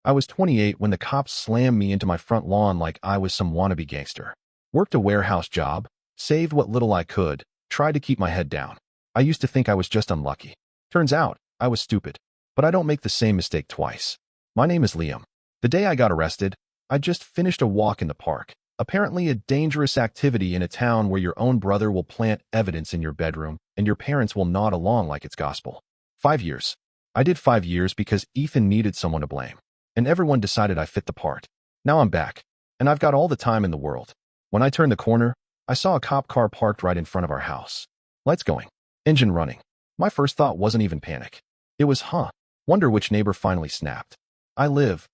I was 28 when the cops slammed me into my front lawn like I was some wannabe gangster. Worked a warehouse job, saved what little I could, tried to keep my head down. I used to think I was just unlucky. Turns out, I was stupid. But I don't make the same mistake twice. My name is Liam. The day I got arrested, I just finished a walk in the park. Apparently a dangerous activity in a town where your own brother will plant evidence in your bedroom and your parents will nod along like it's gospel. 5 years. I did 5 years because Ethan needed someone to blame. And everyone decided I fit the part. Now I'm back. And I've got all the time in the world. When I turned the corner, I saw a cop car parked right in front of our house. Lights going. Engine running. My first thought wasn't even panic. It was, wonder which neighbor finally snapped. I lived,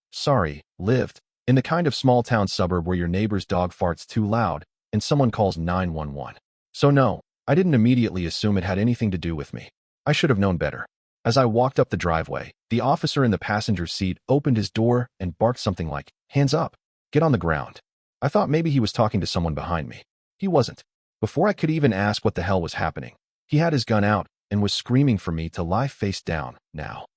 in the kind of small-town suburb where your neighbor's dog farts too loud and someone calls 911. So no, I didn't immediately assume it had anything to do with me. I should have known better. As I walked up the driveway, the officer in the passenger seat opened his door and barked something like, "Hands up, get on the ground." I thought maybe he was talking to someone behind me. He wasn't. Before I could even ask what the hell was happening, he had his gun out and was screaming for me to lie face down now.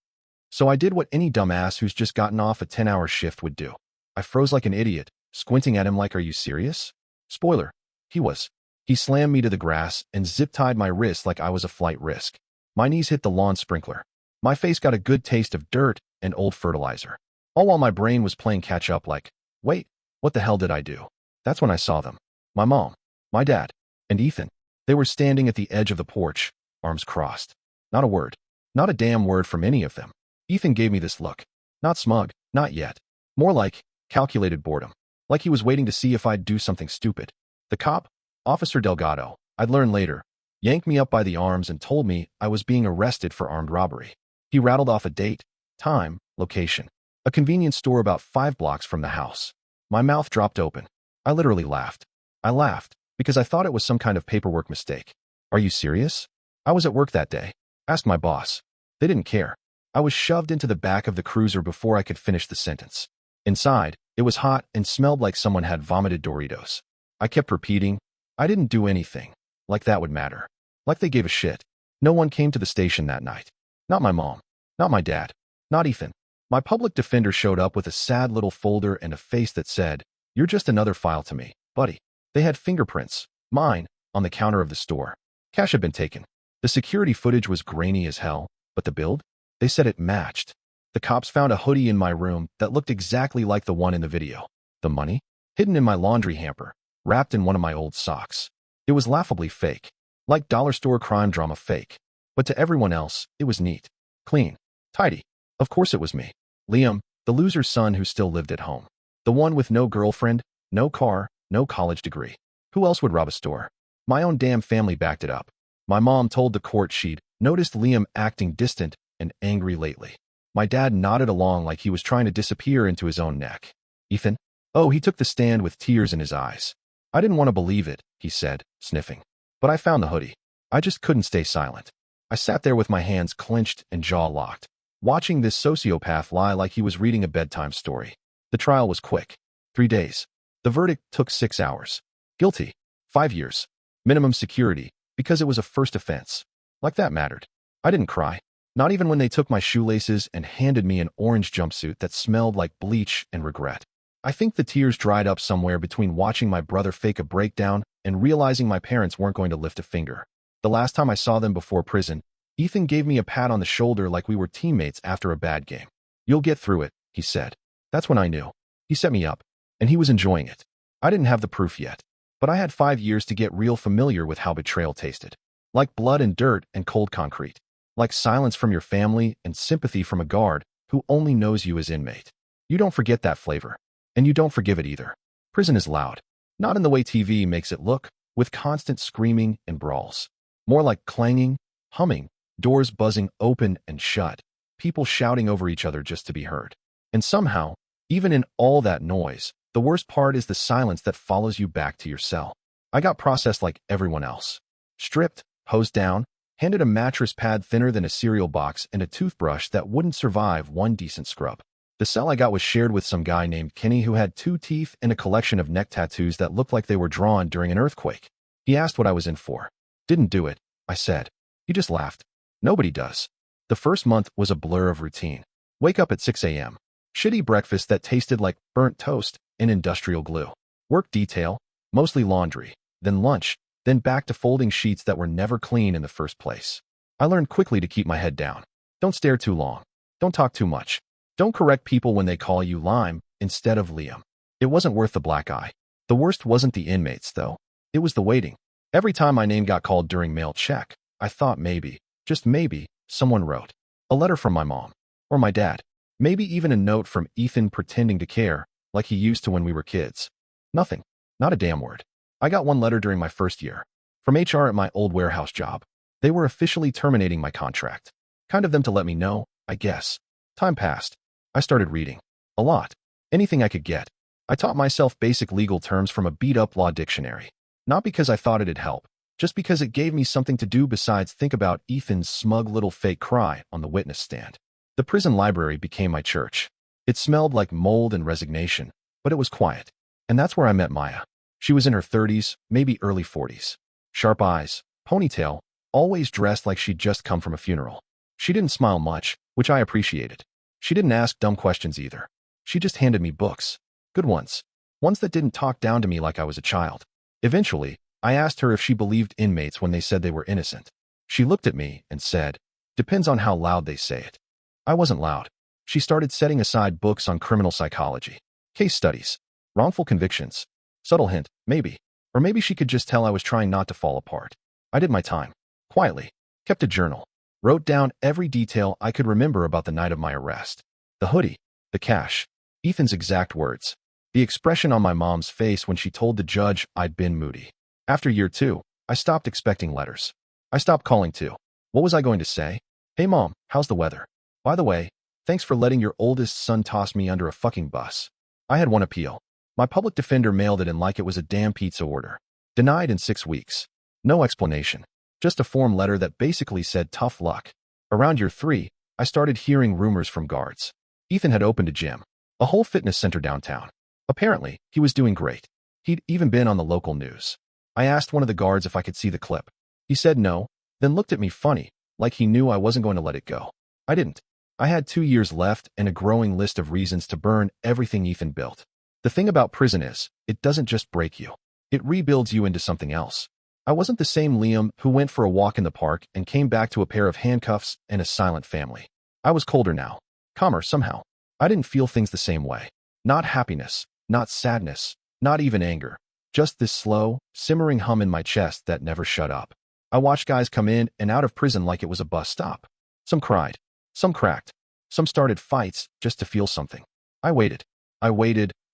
So I did what any dumbass who's just gotten off a 10-hour shift would do. I froze like an idiot, squinting at him like, "Are you serious?" Spoiler, he was. He slammed me to the grass and zip-tied my wrist like I was a flight risk. My knees hit the lawn sprinkler. My face got a good taste of dirt and old fertilizer. All while my brain was playing catch-up like, wait, what the hell did I do? That's when I saw them. My mom, my dad, and Ethan. They were standing at the edge of the porch, arms crossed. Not a word. Not a damn word from any of them. Ethan gave me this look. Not smug, not yet. More like calculated boredom. Like he was waiting to see if I'd do something stupid. The cop, Officer Delgado, I'd learn later, yanked me up by the arms and told me I was being arrested for armed robbery. He rattled off a date, time, location. A convenience store about 5 blocks from the house. My mouth dropped open. I literally laughed. I laughed because I thought it was some kind of paperwork mistake. Are you serious? I was at work that day. Asked my boss. They didn't care. I was shoved into the back of the cruiser before I could finish the sentence. Inside, it was hot and smelled like someone had vomited Doritos. I kept repeating, I didn't do anything. Like that would matter. Like they gave a shit. No one came to the station that night. Not my mom. Not my dad. Not Ethan. My public defender showed up with a sad little folder and a face that said, "You're just another file to me, buddy." They had fingerprints, mine, on the counter of the store. Cash had been taken. The security footage was grainy as hell, but the build? They said it matched. The cops found a hoodie in my room that looked exactly like the one in the video. The money? Hidden in my laundry hamper, wrapped in one of my old socks. It was laughably fake. Like dollar store crime drama fake. But to everyone else, it was neat. Clean. Tidy. Of course it was me. Liam, the loser's son who still lived at home. The one with no girlfriend, no car, no college degree. Who else would rob a store? My own damn family backed it up. My mom told the court she'd noticed Liam acting distant and angry lately. My dad nodded along like he was trying to disappear into his own neck. Ethan? Oh, he took the stand with tears in his eyes. I didn't want to believe it, he said, sniffing. But I found the hoodie. I just couldn't stay silent. I sat there with my hands clenched and jaw locked, watching this sociopath lie like he was reading a bedtime story. The trial was quick. 3 days. The verdict took 6 hours. Guilty. 5 years. Minimum security, because it was a first offense. Like that mattered. I didn't cry. Not even when they took my shoelaces and handed me an orange jumpsuit that smelled like bleach and regret. I think the tears dried up somewhere between watching my brother fake a breakdown and realizing my parents weren't going to lift a finger. The last time I saw them before prison, Ethan gave me a pat on the shoulder like we were teammates after a bad game. "You'll get through it," he said. That's when I knew. He set me up, and he was enjoying it. I didn't have the proof yet, but I had 5 years to get real familiar with how betrayal tasted. Like blood and dirt and cold concrete. Like silence from your family and sympathy from a guard who only knows you as inmate. You don't forget that flavor. And you don't forgive it either. Prison is loud. Not in the way TV makes it look, with constant screaming and brawls. More like clanging, humming, doors buzzing open and shut, people shouting over each other just to be heard. And somehow, even in all that noise, the worst part is the silence that follows you back to your cell. I got processed like everyone else. Stripped, hosed down, handed a mattress pad thinner than a cereal box and a toothbrush that wouldn't survive one decent scrub. The cell I got was shared with some guy named Kenny who had 2 teeth and a collection of neck tattoos that looked like they were drawn during an earthquake. He asked what I was in for. Didn't do it, I said. He just laughed. Nobody does. The first month was a blur of routine. Wake up at 6 a.m. Shitty breakfast that tasted like burnt toast and industrial glue. Work detail, mostly laundry, then lunch, then back to folding sheets that were never clean in the first place. I learned quickly to keep my head down. Don't stare too long. Don't talk too much. Don't correct people when they call you Lime instead of Liam. It wasn't worth the black eye. The worst wasn't the inmates, though. It was the waiting. Every time my name got called during mail check, I thought maybe, just maybe, someone wrote a letter from my mom or my dad. Maybe even a note from Ethan pretending to care, like he used to when we were kids. Nothing. Not a damn word. I got one letter during my first year. From HR at my old warehouse job. They were officially terminating my contract. Kind of them to let me know, I guess. Time passed. I started reading. A lot. Anything I could get. I taught myself basic legal terms from a beat-up law dictionary. Not because I thought it'd help, just because it gave me something to do besides think about Ethan's smug little fake cry on the witness stand. The prison library became my church. It smelled like mold and resignation, but it was quiet. And that's where I met Maya. She was in her 30s, maybe early 40s. Sharp eyes, ponytail, always dressed like she'd just come from a funeral. She didn't smile much, which I appreciated. She didn't ask dumb questions either. She just handed me books. Good ones. Ones that didn't talk down to me like I was a child. Eventually, I asked her if she believed inmates when they said they were innocent. She looked at me and said, "Depends on how loud they say it." I wasn't loud. She started setting aside books on criminal psychology, case studies, wrongful convictions. Subtle hint, maybe. Or maybe she could just tell I was trying not to fall apart. I did my time. Quietly. Kept a journal. Wrote down every detail I could remember about the night of my arrest. The hoodie. The cash. Ethan's exact words. The expression on my mom's face when she told the judge I'd been moody. After year 2, I stopped expecting letters. I stopped calling too. What was I going to say? "Hey mom, how's the weather? By the way, thanks for letting your oldest son toss me under a fucking bus." I had one appeal. My public defender mailed it in like it was a damn pizza order. Denied in 6 weeks. No explanation. Just a form letter that basically said tough luck. Around year 3, I started hearing rumors from guards. Ethan had opened a gym. A whole fitness center downtown. Apparently, he was doing great. He'd even been on the local news. I asked one of the guards if I could see the clip. He said no, then looked at me funny, like he knew I wasn't going to let it go. I didn't. I had 2 years left and a growing list of reasons to burn everything Ethan built. The thing about prison is, it doesn't just break you. It rebuilds you into something else. I wasn't the same Liam who went for a walk in the park and came back to a pair of handcuffs and a silent family. I was colder now. Calmer somehow. I didn't feel things the same way. Not happiness, not sadness, not even anger. Just this slow, simmering hum in my chest that never shut up. I watched guys come in and out of prison like it was a bus stop. Some cried. Some cracked. Some started fights just to feel something. I waited.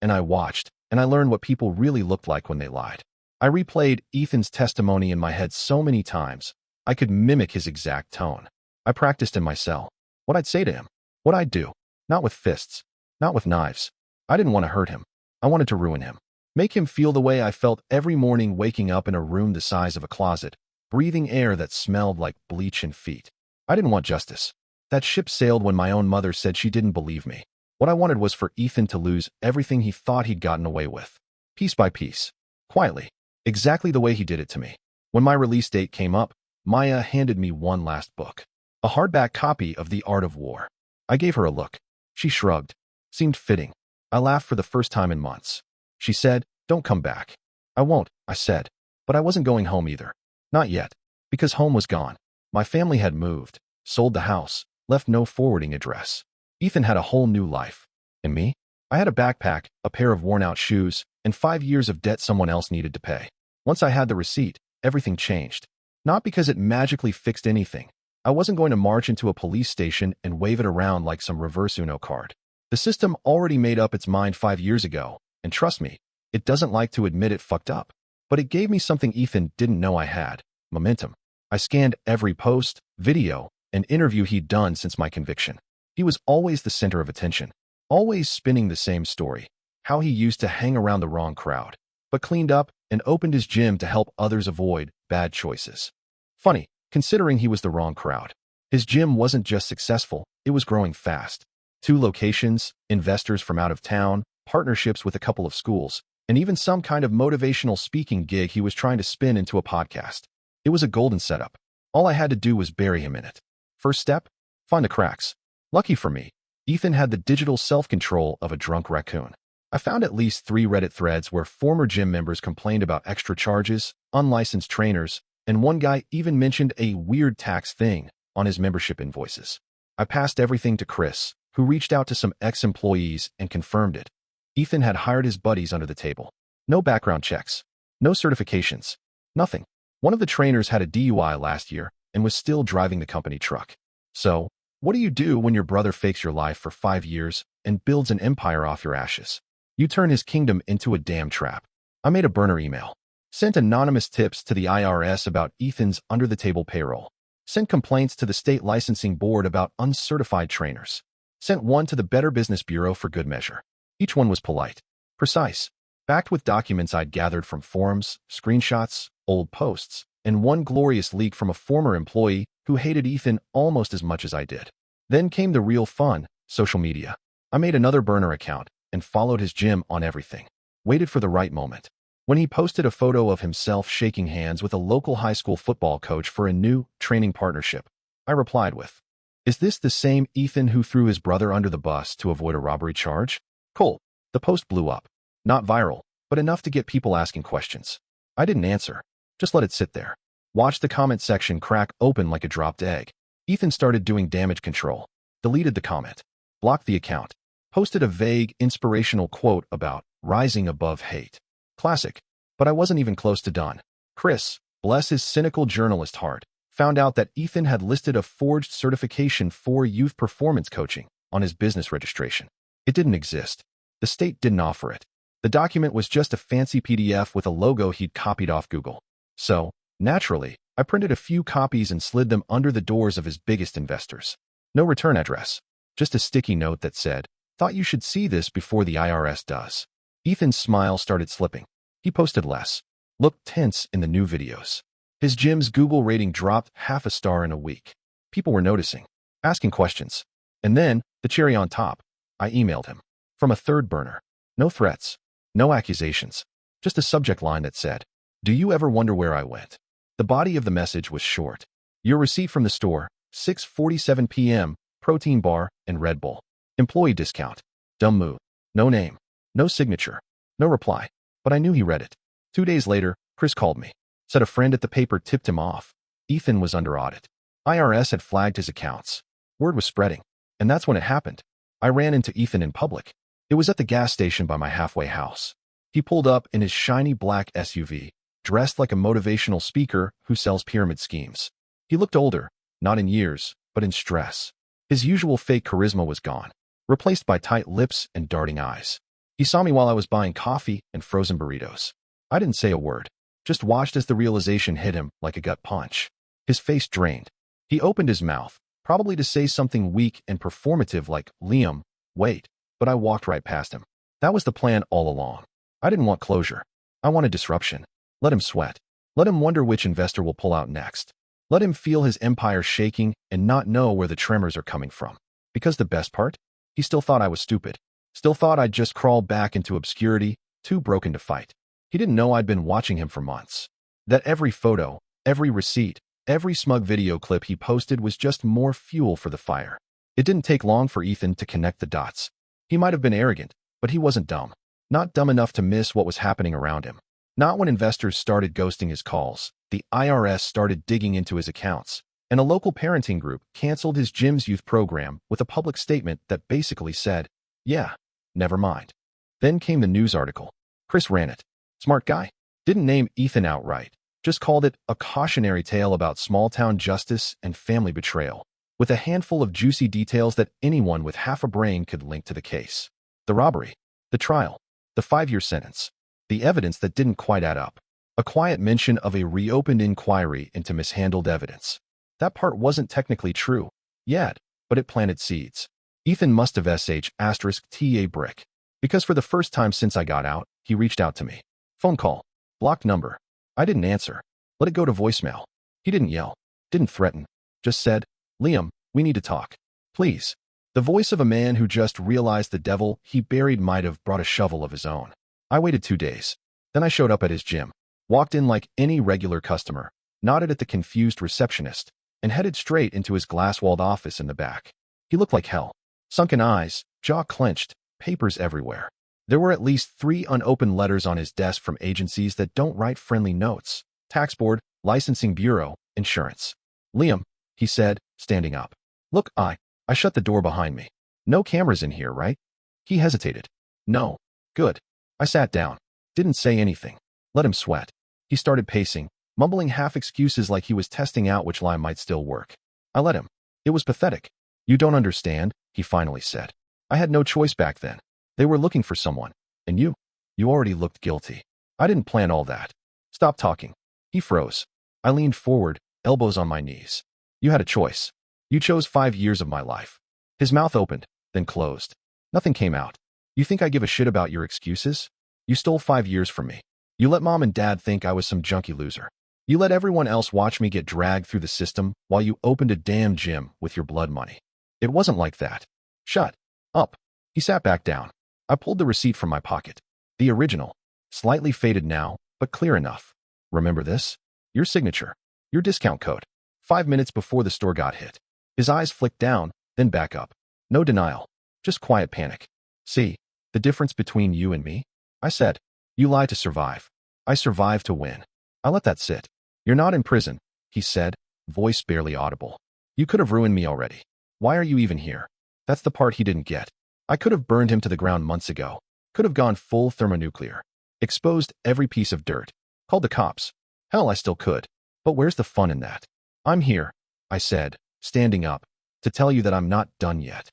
And I watched, and I learned what people really looked like when they lied. I replayed Ethan's testimony in my head so many times, I could mimic his exact tone. I practiced in my cell. What I'd say to him. What I'd do. Not with fists. Not with knives. I didn't want to hurt him. I wanted to ruin him. Make him feel the way I felt every morning waking up in a room the size of a closet, breathing air that smelled like bleach and feet. I didn't want justice. That ship sailed when my own mother said she didn't believe me. What I wanted was for Ethan to lose everything he thought he'd gotten away with. Piece by piece. Quietly. Exactly the way he did it to me. When my release date came up, Maya handed me one last book. A hardback copy of The Art of War. I gave her a look. She shrugged. Seemed fitting. I laughed for the first time in months. She said, "Don't come back." "I won't," I said. But I wasn't going home either. Not yet. Because home was gone. My family had moved, sold the house, left no forwarding address. Ethan had a whole new life. And me? I had a backpack, a pair of worn-out shoes, and 5 years of debt someone else needed to pay. Once I had the receipt, everything changed. Not because it magically fixed anything. I wasn't going to march into a police station and wave it around like some reverse Uno card. The system already made up its mind 5 years ago, and trust me, it doesn't like to admit it fucked up. But it gave me something Ethan didn't know I had. Momentum. I scanned every post, video, and interview he'd done since my conviction. He was always the center of attention, always spinning the same story, how he used to hang around the wrong crowd, but cleaned up and opened his gym to help others avoid bad choices. Funny, considering he was the wrong crowd. His gym wasn't just successful, it was growing fast. 2 locations, investors from out of town, partnerships with a couple of schools, and even some kind of motivational speaking gig he was trying to spin into a podcast. It was a golden setup. All I had to do was bury him in it. First step? Find the cracks. Lucky for me, Ethan had the digital self-control of a drunk raccoon. I found at least 3 Reddit threads where former gym members complained about extra charges, unlicensed trainers, and one guy even mentioned a weird tax thing on his membership invoices. I passed everything to Chris, who reached out to some ex-employees and confirmed it. Ethan had hired his buddies under the table. No background checks. No certifications. Nothing. One of the trainers had a DUI last year and was still driving the company truck. So, what do you do when your brother fakes your life for 5 years and builds an empire off your ashes? You turn his kingdom into a damn trap. I made a burner email. Sent anonymous tips to the IRS about Ethan's under-the-table payroll. Sent complaints to the state licensing board about uncertified trainers. Sent one to the Better Business Bureau for good measure. Each one was polite, precise, backed with documents I'd gathered from forums, screenshots, old posts, and one glorious leak from a former employee who hated Ethan almost as much as I did. Then came the real fun, social media. I made another burner account and followed his gym on everything. Waited for the right moment. When he posted a photo of himself shaking hands with a local high school football coach for a new training partnership, I replied with, "Is this the same Ethan who threw his brother under the bus to avoid a robbery charge?" Cool. The post blew up. Not viral, but enough to get people asking questions. I didn't answer. Just let it sit there. Watched the comment section crack open like a dropped egg. Ethan started doing damage control. Deleted the comment. Blocked the account. Posted a vague, inspirational quote about rising above hate. Classic. But I wasn't even close to done. Chris, bless his cynical journalist heart, found out that Ethan had listed a forged certification for youth performance coaching on his business registration. It didn't exist. The state didn't offer it. The document was just a fancy PDF with a logo he'd copied off Google. So, naturally, I printed a few copies and slid them under the doors of his biggest investors. No return address. Just a sticky note that said, "Thought you should see this before the IRS does." Ethan's smile started slipping. He posted less. Looked tense in the new videos. His gym's Google rating dropped 1/2 a star in a week. People were noticing, asking questions. And then, the cherry on top, I emailed him. From a third burner. No threats. No accusations. Just a subject line that said, "Do you ever wonder where I went?" The body of the message was short. Your receipt from the store, 6:47 p.m., protein bar and Red Bull. Employee discount. Dumb move. No name. No signature. No reply. But I knew he read it. 2 days later, Chris called me. Said a friend at the paper tipped him off. Ethan was under audit. IRS had flagged his accounts. Word was spreading. And that's when it happened. I ran into Ethan in public. It was at the gas station by my halfway house. He pulled up in his shiny black SUV, dressed like a motivational speaker who sells pyramid schemes. He looked older, not in years, but in stress. His usual fake charisma was gone, replaced by tight lips and darting eyes. He saw me while I was buying coffee and frozen burritos. I didn't say a word, just watched as the realization hit him like a gut punch. His face drained. He opened his mouth, probably to say something weak and performative like, "Liam, wait," but I walked right past him. That was the plan all along. I didn't want closure. I wanted disruption. Let him sweat. Let him wonder which investor will pull out next. Let him feel his empire shaking and not know where the tremors are coming from. Because the best part? He still thought I was stupid. Still thought I'd just crawled back into obscurity, too broken to fight. He didn't know I'd been watching him for months. That every photo, every receipt, every smug video clip he posted was just more fuel for the fire. It didn't take long for Ethan to connect the dots. He might have been arrogant, but he wasn't dumb. Not dumb enough to miss what was happening around him. Not when investors started ghosting his calls, the IRS started digging into his accounts, and a local parenting group canceled his gym's youth program with a public statement that basically said, "Yeah, never mind." Then came the news article. Chris ran it. Smart guy. Didn't name Ethan outright. Just called it a cautionary tale about small-town justice and family betrayal, with a handful of juicy details that anyone with half a brain could link to the case. The robbery. The trial. The 5-year sentence. The evidence that didn't quite add up. A quiet mention of a reopened inquiry into mishandled evidence. That part wasn't technically true yet, but it planted seeds. Ethan must have **TA brick. Because for the first time since I got out, he reached out to me. Phone call. Blocked number. I didn't answer. Let it go to voicemail. He didn't yell. Didn't threaten. Just said, "Liam, we need to talk. Please." The voice of a man who just realized the devil he buried might have brought a shovel of his own. I waited 2 days. Then I showed up at his gym. Walked in like any regular customer, nodded at the confused receptionist, and headed straight into his glass-walled office in the back. He looked like hell. Sunken eyes, jaw clenched, papers everywhere. There were at least 3 unopened letters on his desk from agencies that don't write friendly notes. Tax board, licensing bureau, insurance. Liam, he said, standing up. Look, I shut the door behind me. No cameras in here, right? He hesitated. No. Good. I sat down. Didn't say anything. Let him sweat. He started pacing, mumbling half excuses like he was testing out which lie might still work. I let him. It was pathetic. You don't understand, he finally said. I had no choice back then. They were looking for someone. And you already looked guilty. I didn't plan all that. Stop talking. He froze. I leaned forward, elbows on my knees. You had a choice. You chose 5 years of my life. His mouth opened, then closed. Nothing came out. You think I give a shit about your excuses? You stole 5 years from me. You let mom and dad think I was some junkie loser. You let everyone else watch me get dragged through the system while you opened a damn gym with your blood money. It wasn't like that. Shut up. He sat back down. I pulled the receipt from my pocket. The original. Slightly faded now, but clear enough. Remember this? Your signature. Your discount code. 5 minutes before the store got hit. His eyes flicked down, then back up. No denial. Just quiet panic. See, the difference between you and me? I said. You lie to survive. I survive to win. I let that sit. You're not in prison, he said, voice barely audible. You could have ruined me already. Why are you even here? That's the part he didn't get. I could have burned him to the ground months ago. Could have gone full thermonuclear. Exposed every piece of dirt. Called the cops. Hell, I still could. But where's the fun in that? I'm here, I said, standing up, to tell you that I'm not done yet.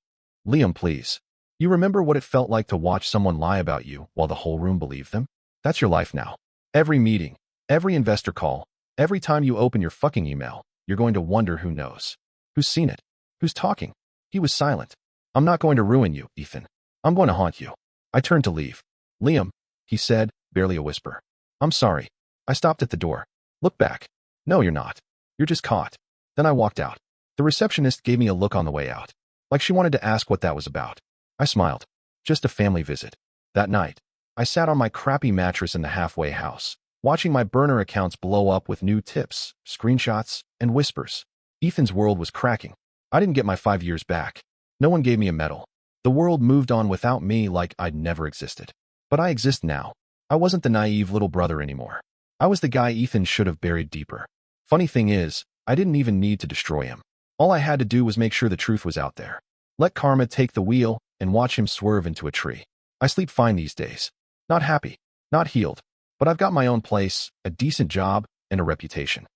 Liam, please. You remember what it felt like to watch someone lie about you while the whole room believed them? That's your life now. Every meeting, every investor call, every time you open your fucking email, you're going to wonder who knows. Who's seen it? Who's talking? He was silent. I'm not going to ruin you, Ethan. I'm going to haunt you. I turned to leave. Liam, he said, barely a whisper. I'm sorry. I stopped at the door. Look back. No, you're not. You're just caught. Then I walked out. The receptionist gave me a look on the way out, like she wanted to ask what that was about. I smiled. Just a family visit. That night, I sat on my crappy mattress in the halfway house, watching my burner accounts blow up with new tips, screenshots, and whispers. Ethan's world was cracking. I didn't get my 5 years back. No one gave me a medal. The world moved on without me like I'd never existed. But I exist now. I wasn't the naive little brother anymore. I was the guy Ethan should have buried deeper. Funny thing is, I didn't even need to destroy him. All I had to do was make sure the truth was out there. Let karma take the wheel and watch him swerve into a tree. I sleep fine these days. Not happy, not healed, but I've got my own place, a decent job, and a reputation.